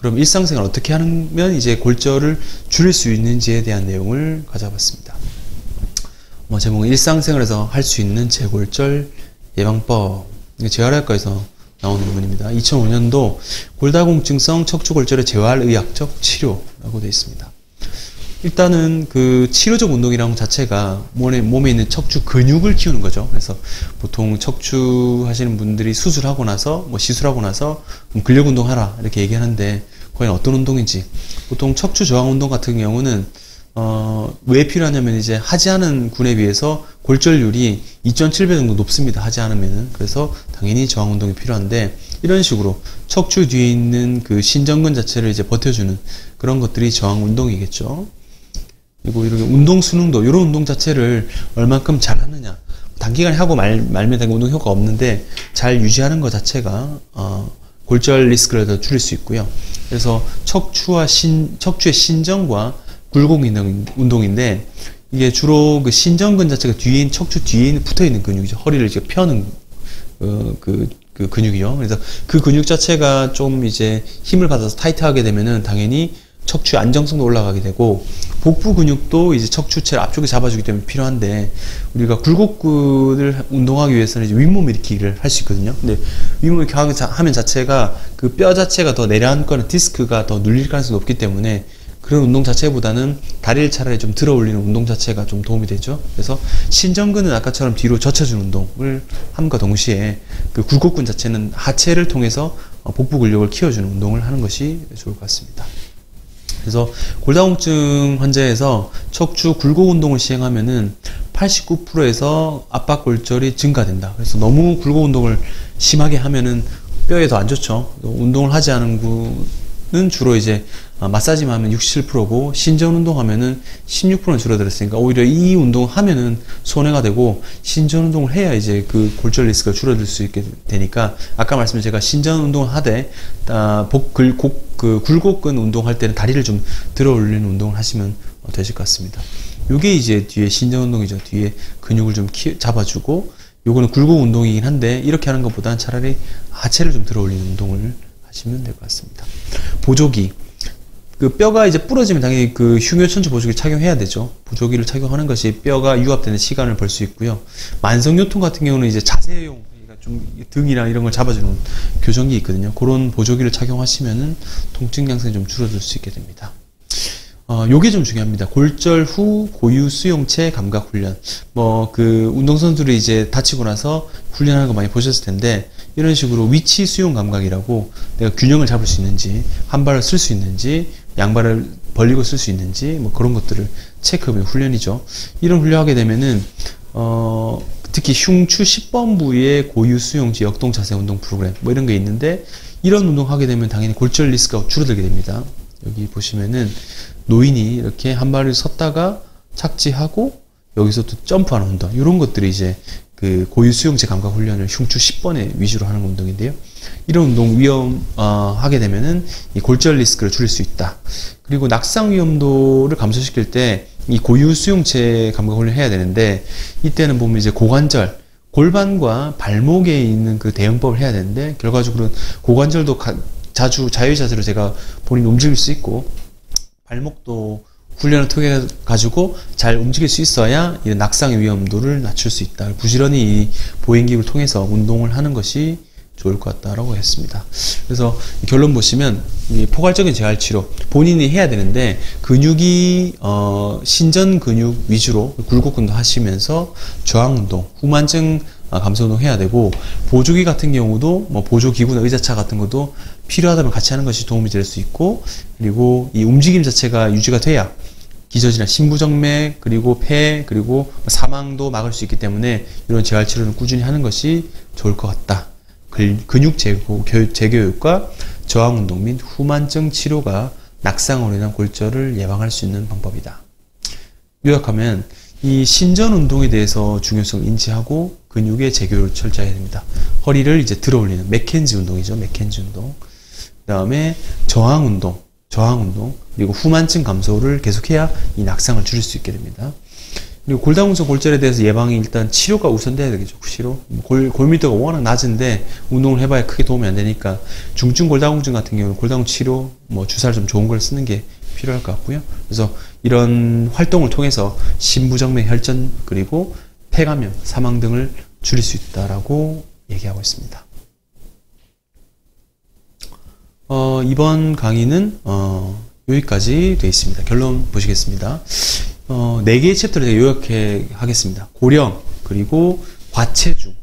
그럼 일상생활 어떻게 하면 이제 골절을 줄일 수 있는지에 대한 내용을 가져봤습니다. 제목은 일상생활에서 할 수 있는 재골절 예방법. 재활의학과에서 나오는 논문입니다. 2005년도 골다공증성 척추골절의 재활의학적 치료라고 되어 있습니다. 일단은 그 치료적 운동이라는 자체가 몸에 있는 척추 근육을 키우는 거죠. 그래서 보통 척추 하시는 분들이 수술하고 나서 시술하고 나서 근력 운동하라 이렇게 얘기하는데, 과연 어떤 운동인지. 보통 척추 저항 운동 같은 경우는 왜 필요하냐면 이제 하지 않은 군에 비해서 골절률이 2.7배 정도 높습니다. 하지 않으면은. 그래서 당연히 저항 운동이 필요한데, 이런 식으로 척추 뒤에 있는 그 신전근 자체를 이제 버텨주는 그런 것들이 저항 운동이겠죠. 그리고 이렇게 운동 수능도, 이런 운동 자체를 얼만큼 잘 하느냐. 단기간에 하고 말면 운동 효과가 없는데, 잘 유지하는 것 자체가 골절 리스크를 더 줄일 수 있고요. 그래서 척추의 신전과 굴곡 운동인데, 이게 주로 그 신전근 자체가 척추 뒤에 붙어 있는 근육이죠. 허리를 이제 펴는 그 근육이요. 그래서 그 근육 자체가 좀 이제 힘을 받아서 타이트하게 되면은 당연히 척추의 안정성도 올라가게 되고, 복부 근육도 이제 척추체를 앞쪽에 잡아주기 때문에 필요한데, 우리가 굴곡근을 운동하기 위해서는 이제 윗몸 일으키기를 할 수 있거든요. 근데 윗몸 일으키기 하면 자체가 그 뼈 자체가 더 내려앉거나 디스크가 더 눌릴 가능성이 높기 때문에, 그런 운동 자체보다는 다리를 차라리 좀 들어 올리는 운동 자체가 좀 도움이 되죠. 그래서 신전근은 아까처럼 뒤로 젖혀주는 운동을 함과 동시에, 그 굴곡근 자체는 하체를 통해서 복부 근력을 키워주는 운동을 하는 것이 좋을 것 같습니다. 그래서 골다공증 환자에서 척추 굴곡 운동을 시행하면은 89%에서 압박골절이 증가된다. 그래서 너무 굴곡 운동을 심하게 하면은 뼈에도 안 좋죠. 운동을 하지 않은 분은 주로 이제 마사지만 하면 67%고 신전 운동하면은 16%는 줄어들었으니까, 오히려 이 운동 하면은 손해가 되고, 신전 운동을 해야 이제 그 골절 리스크가 줄어들 수 있게 되니까, 아까 말씀드린 제가 신전 운동을 하되 굴곡근 운동할 때는 다리를 좀 들어 올리는 운동을 하시면 되실 것 같습니다. 요게 이제 뒤에 신전 운동이죠. 뒤에 근육을 좀 잡아주고, 요거는 굴곡 운동이긴 한데, 이렇게 하는 것보다는 차라리 하체를 좀 들어 올리는 운동을 하시면 될 것 같습니다. 보조기. 그 뼈가 이제 부러지면 당연히 그 흉요천추 보조기 착용해야 되죠. 보조기를 착용하는 것이 뼈가 유압되는 시간을 벌 수 있고요. 만성요통 같은 경우는 이제 자세용, 그러니까 좀 등이랑 이런 걸 잡아주는 교정기 있거든요. 그런 보조기를 착용하시면은 통증 양상이 좀 줄어들 수 있게 됩니다. 요게 좀 중요합니다. 골절 후 고유 수용체 감각 훈련. 그 운동선수들이 이제 다치고 나서 훈련하는 거 많이 보셨을 텐데, 이런 식으로 위치 수용 감각이라고, 내가 균형을 잡을 수 있는지, 한 발을 쓸 수 있는지, 양발을 벌리고 쓸 수 있는지, 그런 것들을 체크하는 훈련이죠. 이런 훈련하게 되면은, 특히 흉추 10번 부위의 고유 수용지 역동 자세 운동 프로그램, 이런 게 있는데, 이런 운동 하게 되면 당연히 골절 리스크가 줄어들게 됩니다. 여기 보시면은, 노인이 이렇게 한 발을 섰다가 착지하고, 여기서 또 점프하는 운동, 이런 것들이 이제 그 고유 수용체 감각 훈련을 흉추 10번에 위주로 하는 운동인데요. 이런 운동 하게 되면은 이 골절 리스크를 줄일 수 있다. 그리고 낙상 위험도를 감소시킬 때 이 고유 수용체 감각 훈련을 해야 되는데, 이때는 보면 이제 고관절, 골반과 발목에 있는 그 대응법을 해야 되는데, 결과적으로 고관절도 자주 자유자세로 제가 본인 움직일 수 있고, 발목도 훈련을 통해 가지고 잘 움직일 수 있어야 이런 낙상의 위험도를 낮출 수 있다. 부지런히 이 보행기구를 통해서 운동을 하는 것이 좋을 것 같다라고 했습니다. 그래서 결론 보시면, 이 포괄적인 재활치료 본인이 해야 되는데, 근육이 신전 근육 위주로 굴곡근도 하시면서 저항운동, 후만증 감소운동 해야 되고, 보조기 같은 경우도 보조기구나 의자차 같은 것도 필요하다면 같이 하는 것이 도움이 될 수 있고, 그리고 이 움직임 자체가 유지가 돼야 기저질환, 심부정맥, 그리고 폐, 그리고 사망도 막을 수 있기 때문에 이런 재활치료는 꾸준히 하는 것이 좋을 것 같다. 근육 재교육과 저항운동 및 후만증 치료가 낙상으로 인한 골절을 예방할 수 있는 방법이다. 요약하면, 이 신전 운동에 대해서 중요성을 인지하고 근육의 재교를 철저히 해야 됩니다. 허리를 이제 들어 올리는 맥켄지 운동이죠. 맥켄지 운동. 그 다음에 저항 운동, 그리고 후만증 감소를 계속해야 이 낙상을 줄일 수 있게 됩니다. 그리고 골다공증 골절에 대해서 예방이 일단 치료가 우선돼야 되겠죠. 치료. 골밀도가 워낙 낮은데 운동을 해봐야 크게 도움이 안 되니까 중증 골다공증 같은 경우는 골다공증 치료, 뭐 주사를 좀 좋은 걸 쓰는 게 필요할 것 같고요. 그래서 이런 활동을 통해서 심부정맥 혈전 그리고 폐감염, 사망 등을 줄일 수 있다라고 얘기하고 있습니다. 이번 강의는 여기까지 되어 있습니다. 결론 보시겠습니다. 4개의 챕터를 제가 요약해 하겠습니다. 고령, 그리고 과체중,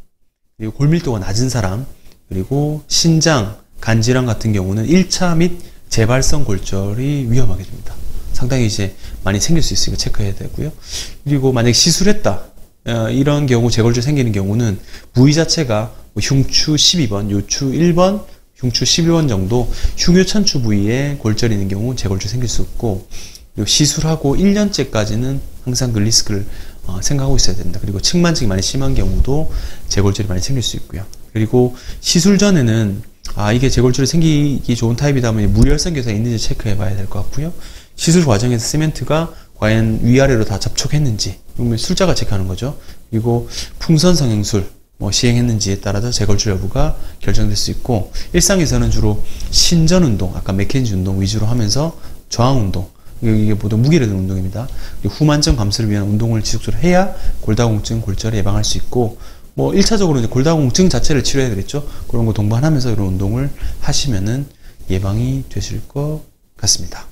그리고 골밀도가 낮은 사람, 그리고 신장, 간질환 같은 경우는 1차 및 재발성 골절이 위험하게 됩니다. 상당히 이제 많이 생길 수 있으니까 체크해야 되고요. 그리고 만약에 시술했다, 이런 경우 재골절 생기는 경우는 부위 자체가 흉추 12번, 요추 1번, 흉추 11번 정도 흉요천추 부위에 골절이 있는 경우 재골절 생길 수 없고, 그리고 시술하고 1년째까지는 항상 그 리스크를 생각하고 있어야 된다. 그리고 측만증이 많이 심한 경우도 재골절이 많이 생길 수 있고요. 그리고 시술 전에는 이게 재골절이 생기기 좋은 타입이다 보니 무혈성 괴사가 있는지 체크해 봐야 될 것 같고요. 시술 과정에서 시멘트가 과연 위아래로 다 접촉했는지, 술자가 체크하는 거죠. 그리고 풍선 성형술 시행했는지에 따라서 재골절 여부가 결정될 수 있고, 일상에서는 주로 신전 운동, 아까 맥켄지 운동 위주로 하면서 저항 운동, 이게 모두 무게를 드는 운동입니다. 후만점 감소를 위한 운동을 지속적으로 해야 골다공증, 골절을 예방할 수 있고, 1차적으로 이제 골다공증 자체를 치료해야 되겠죠. 그런 거 동반하면서 이런 운동을 하시면은 예방이 되실 것 같습니다.